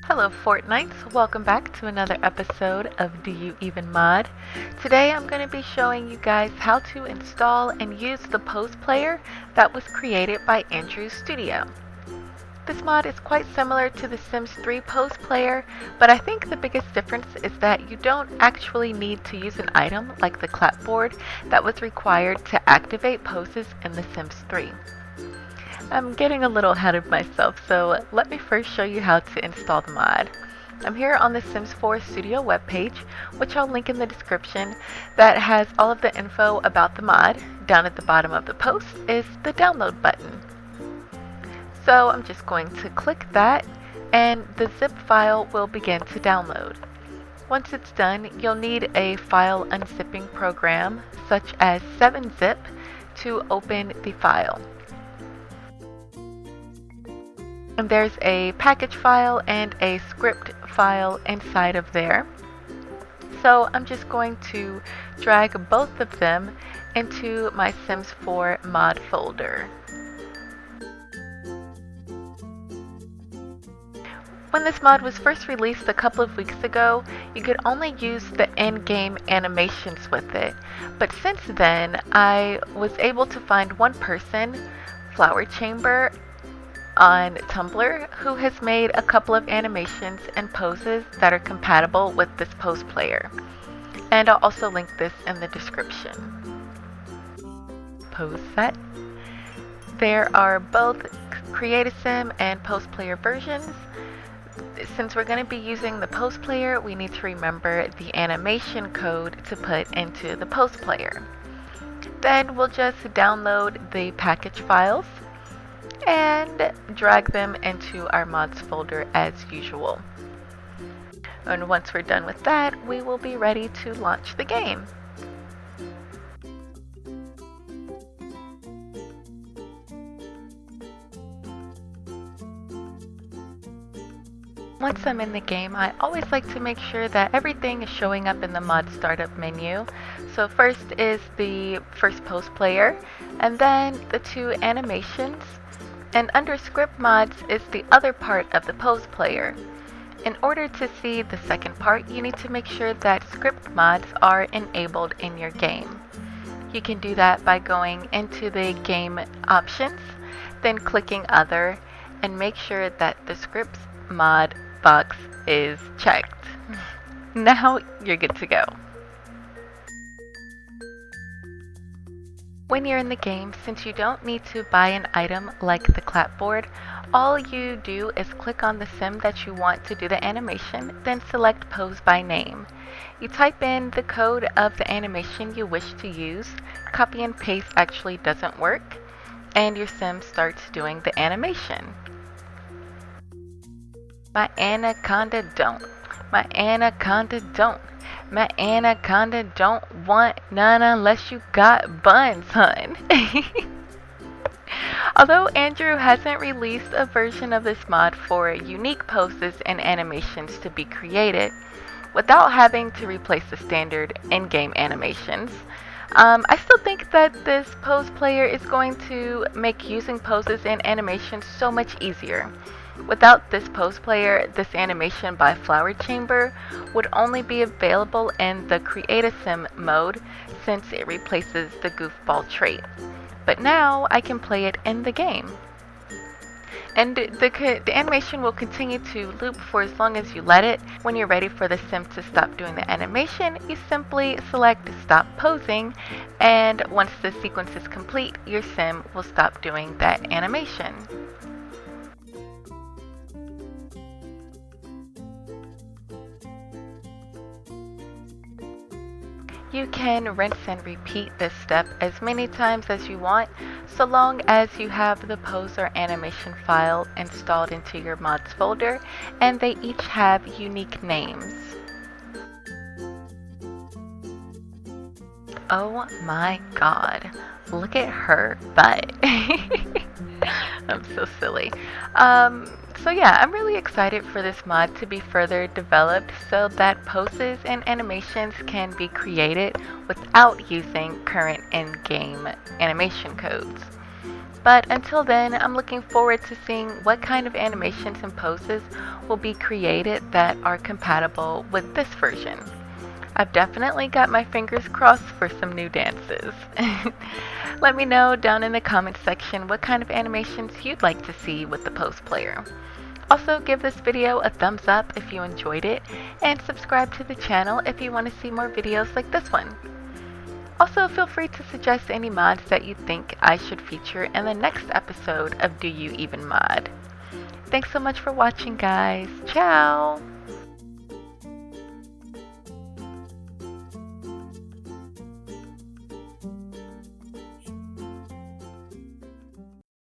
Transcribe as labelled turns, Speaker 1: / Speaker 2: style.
Speaker 1: Hello Fortnites, welcome back to another episode of Do You Even Mod? Today I'm going to be showing you guys how to install and use the Pose Player that was created by Andrew Studio. This mod is quite similar to the Sims 3 Pose Player, but I think the biggest difference is that you don't actually need to use an item like the clapboard that was required to activate poses in The Sims 3. I'm getting a little ahead of myself, so let me first show you how to install the mod. I'm here on the Sims 4 Studio webpage, which I'll link in the description, that has all of the info about the mod. Down at the bottom of the post is the download button. So I'm just going to click that and the zip file will begin to download. Once it's done, you'll need a file unzipping program such as 7-zip to open the file. And there's a package file and a script file inside of there. So I'm just going to drag both of them into my Sims 4 mod folder. When this mod was first released a couple of weeks ago, you could only use the in-game animations with it. But since then, I was able to find one person, Flower Chamber, on Tumblr, who has made a couple of animations and poses that are compatible with this Pose Player. And I'll also link this in the description. Pose set. There are both Create a Sim and Pose Player versions. Since we're going to be using the Pose Player, we need to remember the animation code to put into the Pose Player. Then we'll just download the package files and drag them into our mods folder as usual. And once we're done with that, we will be ready to launch the game. Once I'm in the game, I always like to make sure that everything is showing up in the mod startup menu. So first is the first Pose Player, and then the two animations. And under script mods is the other part of the Pose Player. In order to see the second part, you need to make sure that script mods are enabled in your game. You can do that by going into the game options, then clicking other, and make sure that the scripts mod box is checked. Now you're good to go. When you're in the game, since you don't need to buy an item like the clapboard, all you do is click on the sim that you want to do the animation, then select Pose by name. You type in the code of the animation you wish to use, copy and paste actually doesn't work, and your sim starts doing the animation. My anaconda don't. My anaconda don't. My anaconda don't want none unless you got buns, hun. Although Andrew hasn't released a version of this mod for unique poses and animations to be created, without having to replace the standard in-game animations, I still think that this Pose Player is going to make using poses and animations so much easier. Without this Pose Player, this animation by Flower Chamber would only be available in the Create a Sim mode since it replaces the goofball trait. But now I can play it in the game. And the animation will continue to loop for as long as you let it. When you're ready for the sim to stop doing the animation, you simply select Stop Posing, and once the sequence is complete, your sim will stop doing that animation. You can rinse and repeat this step as many times as you want, so long as you have the pose or animation file installed into your mods folder and they each have unique names. Oh my god, look at her butt. I'm so silly. So yeah, I'm really excited for this mod to be further developed so that poses and animations can be created without using current in-game animation codes. But until then, I'm looking forward to seeing what kind of animations and poses will be created that are compatible with this version. I've definitely got my fingers crossed for some new dances. Let me know down in the comment section what kind of animations you'd like to see with the Pose Player. Also, give this video a thumbs up if you enjoyed it, and subscribe to the channel if you want to see more videos like this one. Also, feel free to suggest any mods that you think I should feature in the next episode of Do You Even Mod. Thanks so much for watching, guys. Ciao!